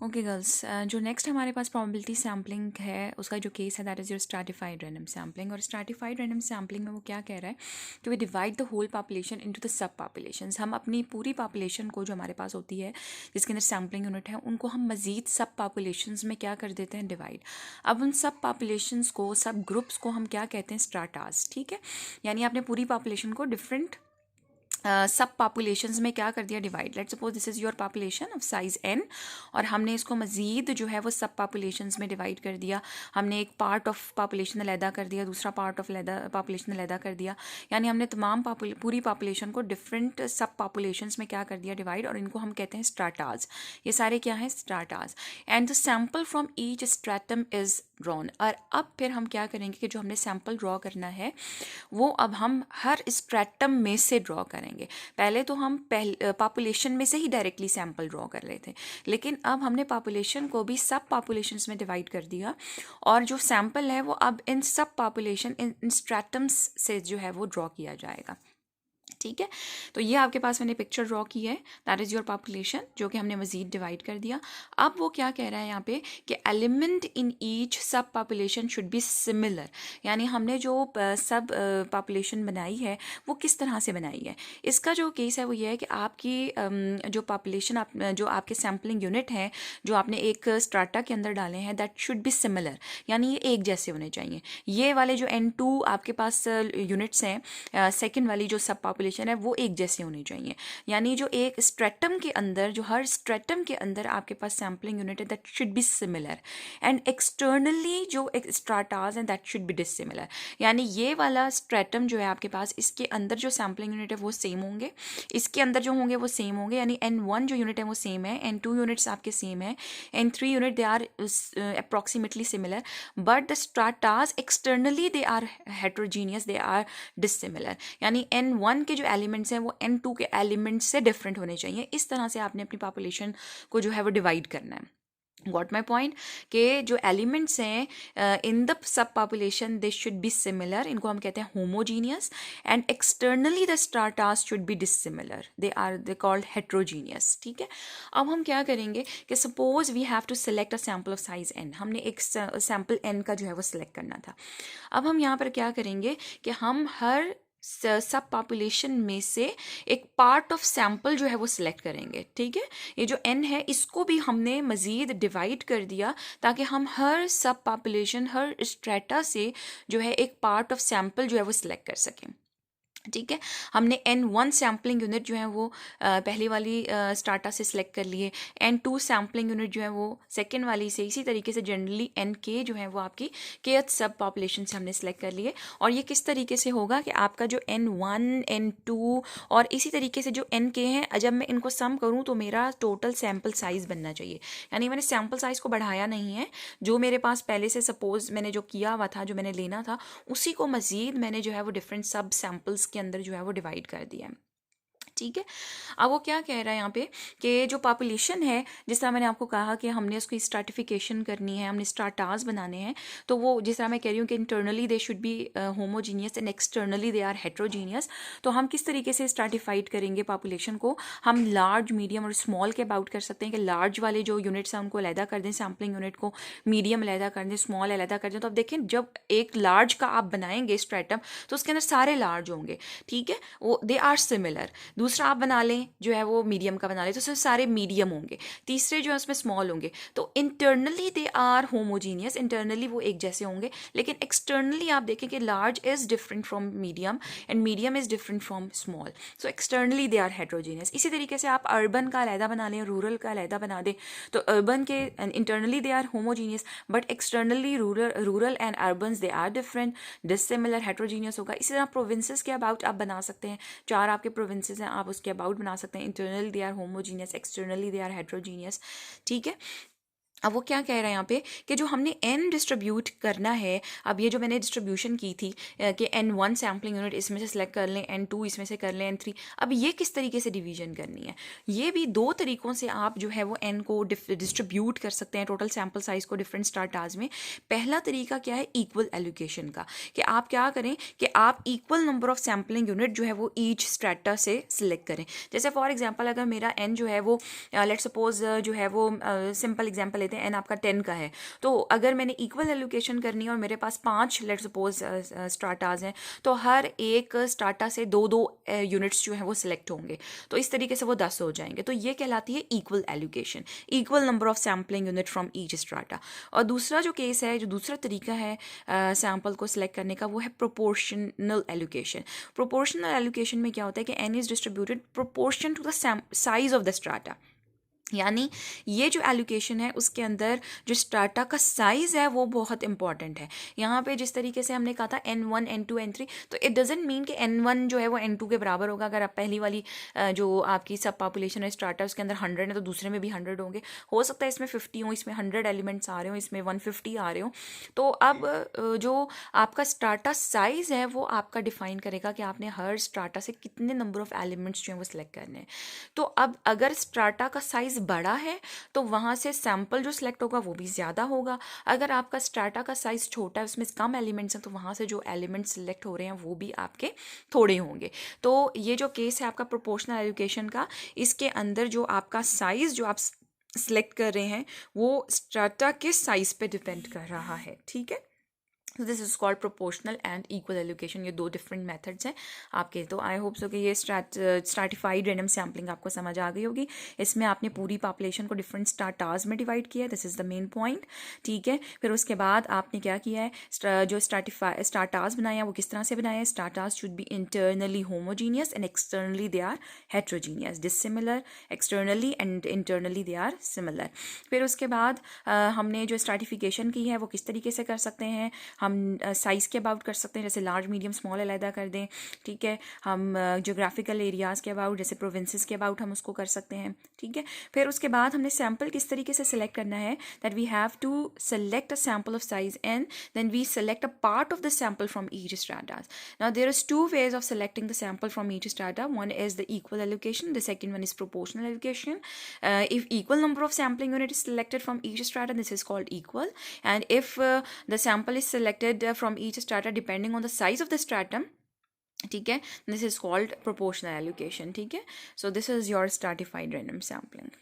Okay girls, जो next हमारे पास probability sampling है उसका जो केस है that is your stratified random sampling. और स्ट्रैटिफाइड रैंडम सैम्पलिंग में वो क्या कह रहा है कि we divide the whole population into the sub populations. हम अपनी पूरी पॉपुलेशन को जो हमारे पास होती है जिसके अंदर सैम्पलिंग यूनिट है उनको हम मज़ीद सब पॉपुलेशंस में क्या कर देते हैं, डिवाइड। अब उन सब पॉपुलेशंस को, सब ग्रुप्स को हम क्या कहते हैं, स्ट्राटास। ठीक है, यानी आपने पूरी पॉपुलेशन को डिफरेंट सब पॉपुलेशंस में क्या कर दिया, divide. Let's suppose this is your population of size n और हमने इसको मज़ीद जो है वो सब पॉपुलेशंस में डिवाइड कर दिया। हमने एक पार्ट ऑफ पॉपुलेशन अलहदा कर दिया, दूसरा पार्ट ऑफ पॉपुलेशन अलहदा कर दिया, यानी हमने तमाम पूरी पॉपुलेशन को डिफरेंट सब पॉपुलेशंस में क्या कर दिया, डिवाइड। और इनको हम कहते हैं स्ट्राटाज। ये सारे क्या हैं, strata. And the sample from each stratum is drawn. और अब फिर हम क्या करेंगे कि जो हमने सैम्पल ड्रॉ करना है वो अब हम हर स्ट्रेटम में से ड्रॉ करेंगे। पहले तो हम पॉपुलेशन में से ही डायरेक्टली सैंपल ड्रॉ कर रहे थे, लेकिन अब हमने पॉपुलेशन को भी सब पॉपुलेशंस में डिवाइड कर दिया और जो सैंपल है वो अब इन सब पॉपुलेशन इन स्ट्रेटम्स से जो है वो ड्रॉ किया जाएगा। ठीक है, तो ये आपके पास मैंने पिक्चर ड्रॉ की है, दैट इज़ योर पॉपुलेशन, जो कि हमने मज़ीद डिवाइड कर दिया। अब वो क्या कह रहा है यहाँ पे कि एलिमेंट इन ईच सब पॉपुलेशन शुड बी सिमिलर, यानी हमने जो सब पॉपुलेशन बनाई है वो किस तरह से बनाई है। इसका जो केस है वो ये है कि आपकी जो पॉपुलेशन जो आपके सैम्पलिंग यूनिट हैं जो आपने एक स्ट्राटा के अंदर डाले हैं, दैट शुड बी सिमिलर, यानी ये एक जैसे होने चाहिए। ये वाले जो N2 आपके पास यूनिट्स हैं, सेकेंड वाली जो सब पॉपुलेशन है वो एक जैसे होनी चाहिए। यानी जो एक स्ट्रेटम के अंदर, जो हर स्ट्रेटम के अंदर आपके पास सैम्पलिंग यूनिट है that should be similar. And externally जो स्ट्राटाज हैं दैट शुड बी डिसिमिलर, यानी ये वाला स्ट्रेटम जो है आपके पास, इसके अंदर जो सैम्पलिंग यूनिट है वो सेम होंगे, इसके अंदर जो होंगे वो सेम होंगे, यानी N1 जो यूनिट है वो सेम है, N2 यूनिट्स आपके सेम है, N3 unit they are approximately similar, but the strata externally they are heterogeneous, they are dissimilar. यानी N1 के जो एलिमेंट्स हैं वो N2 के एलिमेंट्स से डिफरेंट होने चाहिए। इस तरह से आपने अपनी पॉपुलेशन को जो है वो डिवाइड करना है। गॉट माई पॉइंट, के जो एलिमेंट्स हैं in the sub population they should be similar, इनको हम कहते हैं homogeneous. And externally the strata should be dissimilar, they called heterogeneous. ठीक है, अब हम क्या करेंगे कि suppose we have to select a sample of size n, हमने एक सैम्पल n का जो है वो सिलेक्ट करना था। अब हम यहाँ पर क्या करेंगे कि हम हर सब पॉपुलेशन में से एक पार्ट ऑफ सैम्पल जो है वो सिलेक्ट करेंगे। ठीक है, ये जो n है इसको भी हमने मज़ीद डिवाइड कर दिया ताकि हम हर सब पॉपुलेशन, हर स्ट्रेटा से जो है एक पार्ट ऑफ सैम्पल जो है वो सिलेक्ट कर सकें। ठीक है, हमने N1 सैम्पलिंग यूनिट जो है वो पहली वाली स्टार्टा से सिलेक्ट कर लिए, N2 सैम्पलिंग यूनिट जो है वो सेकेंड वाली से, इसी तरीके से जनरली Nk जो है वो आपकी kth सब पॉपुलेशन से हमने सेलेक्ट कर लिए। और ये किस तरीके से होगा कि आपका जो N1, N2 और इसी तरीके से जो Nk हैं, जब मैं इनको सम करूँ तो मेरा टोटल सैम्पल साइज़ बनना चाहिए। यानी मैंने सैम्पल साइज़ को बढ़ाया नहीं है, जो मेरे पास पहले से सपोज मैंने जो किया हुआ था, जो मैंने लेना था, उसी को मज़ीद मैंने जो है वो डिफरेंट सब सैम्पल्स के अंदर जो है वो डिवाइड कर दिया है। ठीक है, अब वो क्या कह रहा है यहाँ पे कि जो पॉपुलेशन है, जिस तरह मैंने आपको कहा कि हमने उसकी स्ट्राटिफिकेशन करनी है, हमने स्ट्राटास बनाने हैं, तो वो जिस तरह मैं कह रही हूँ कि internally they should be homogeneous and externally they are heterogeneous. तो हम किस तरीके से स्ट्राटिफाइड करेंगे पॉपुलेशन को, हम लार्ज, मीडियम और स्मॉल के अबाउट कर सकते हैं कि लार्ज वाले जो यूनिट्स हैं उनको अलहदा कर दें, सैम्पलिंग यूनिट को मीडियम अलहदा कर दें, स्मॉल अलहदा कर दें। तो अब देखें, जब एक लार्ज का आप बनाएंगे स्ट्रेटम तो उसके अंदर सारे लार्ज होंगे। ठीक है, वो दे आर सिमिलर। दूसरा आप बना लें जो है वो मीडियम का बना लें तो उसमें सारे मीडियम होंगे, तीसरे जो है उसमें स्मॉल होंगे। तो internally they are homogeneous, internally वो एक जैसे होंगे, लेकिन एक्सटर्नली आप देखें कि large is different from medium and medium is different from small, so externally they are heterogeneous. इसी तरीके से आप अर्बन का अलहदा बना लें, रूरल का अलहदा बना दें, तो अर्बन के internally they are homogeneous but externally rural and urban they are different, dissimilar, heterogeneous होगा। इसी तरह प्रोविंसेस के अबाउट आप बना सकते हैं, 4 आपके प्रोविंसेस हैं, आप उसके अबाउट बना सकते हैं। Internally they are homogeneous, externally they are heterogeneous. ठीक है, अब वो क्या कह रहा है यहाँ पे कि जो हमने n डिस्ट्रीब्यूट करना है, अब ये जो मैंने डिस्ट्रीब्यूशन की थी कि n1 सैम्पलिंग यूनिट इसमें से सिलेक्ट कर लें, n2 इसमें से कर लें, n3, अब ये किस तरीके से डिवीजन करनी है, ये भी दो तरीक़ों से आप जो है वो n को डिस्ट्रीब्यूट कर सकते हैं, टोटल सैम्पल साइज़ को डिफरेंट स्ट्राटाज में। पहला तरीका क्या है, इक्वल एलोकेशन का, कि आप क्या करें कि आप equal number of sampling unit जो है वो ईच स्ट्रेटा से सिलेक्ट करें। जैसे फॉर एग्जाम्पल अगर मेरा n जो है वो लेट सपोज जो है वो सिंपल एग्जाम्पल लेते हैं, n आपका 10 का है, तो अगर मैंने इक्वल एलोकेशन करनी है और मेरे पास 5 लेट सपोज स्टार्टाज हैं, तो हर एक स्टार्टा से 2-2 यूनिट्स जो है वो सिलेक्ट होंगे, तो इस तरीके से वो 10 हो जाएंगे। तो ये कहलाती है equal allocation, equal number of sampling unit from each strata. और दूसरा जो केस है, जो दूसरा तरीका है सैम्पल को सिलेक्ट करने का, वो है प्रोपोर्शनल एलोकेशन। प्रोपोर्शनल एलोकेशन में क्या होता है कि n is distributed proportion to the size of the strata, यानी ये जो एलोकेशन है उसके अंदर जो स्ट्राटा का साइज़ है वो बहुत इंपॉर्टेंट है। यहाँ पे जिस तरीके से हमने कहा था n1 n2 n3, तो इट डजेंट मीन कि n1 जो है वो n2 के बराबर होगा। अगर आप पहली वाली जो आपकी सब पॉपुलेशन है स्ट्राटा उसके अंदर 100 है, तो दूसरे में भी 100 होंगे। हो सकता है इसमें 50 हो, इसमें 100 एलिमेंट्स आ रहे हो, इसमें 150 आ रहे हो। तो अब जो आपका स्ट्राटा साइज़ है वो आपका डिफाइन करेगा कि आपने हर स्ट्राटा से कितने नंबर ऑफ एलिमेंट्स जो हैं वो सिलेक्ट करने हैं। तो अब अगर स्ट्राटा का साइज़ बड़ा है तो वहाँ से सैंपल जो सिलेक्ट होगा वो भी ज़्यादा होगा। अगर आपका स्ट्राटा का साइज़ छोटा है, उसमें कम एलिमेंट्स हैं, तो वहाँ से जो एलिमेंट्स सिलेक्ट हो रहे हैं वो भी आपके थोड़े होंगे। तो ये जो केस है आपका प्रोपोर्शनल एलोकेशन का, इसके अंदर जो आपका साइज़ जो आप सिलेक्ट कर रहे हैं वो स्ट्राटा के साइज़ पे डिपेंड कर रहा है, ठीक है। तो this is called proportional and equal allocation. ये दो डिफरेंट मेथड्स हैं आपके। तो आई होप सो कि ये स्ट्रैटिफाइड रैंडम सैम्पलिंग आपको समझ आ गई होगी। इसमें आपने पूरी पॉपुलेशन को डिफरेंट स्ट्राटाज में डिवाइड किया है, this is the main point, ठीक है। फिर उसके बाद आपने क्या किया है, जो स्ट्राटाज बनाया वो किस तरह से बनाया है। Strata should be internally homogeneous and externally they are heterogeneous, dissimilar externally and internally they are similar. फिर उसके बाद हमने जो स्ट्रैटिफिकेशन की है वो किस तरीके से कर सकते हैं, हम साइज़ के अबाउट कर सकते हैं, जैसे लार्ज मीडियम स्मॉल अलहदा कर दें, ठीक है। हम जोग्राफिकल एरियाज़ के अबाउट, जैसे प्रोविंसेस के अबाउट हम उसको कर सकते हैं, ठीक है। फिर उसके बाद हमने सैम्पल किस तरीके से सिलेक्ट करना है, that we have to select a sample of size n, then we select a part of the sample from each strata. Now there is two ways of selecting the sample from each strata, one is the equal allocation, the second one is proportional allocation. If equal number of sampling unit is selected from each strata, this is called equal, and if the sample is selected from each strata depending on the size of the stratum, ठीक है, this is called proportional allocation, ठीक है. So this is your stratified random sampling.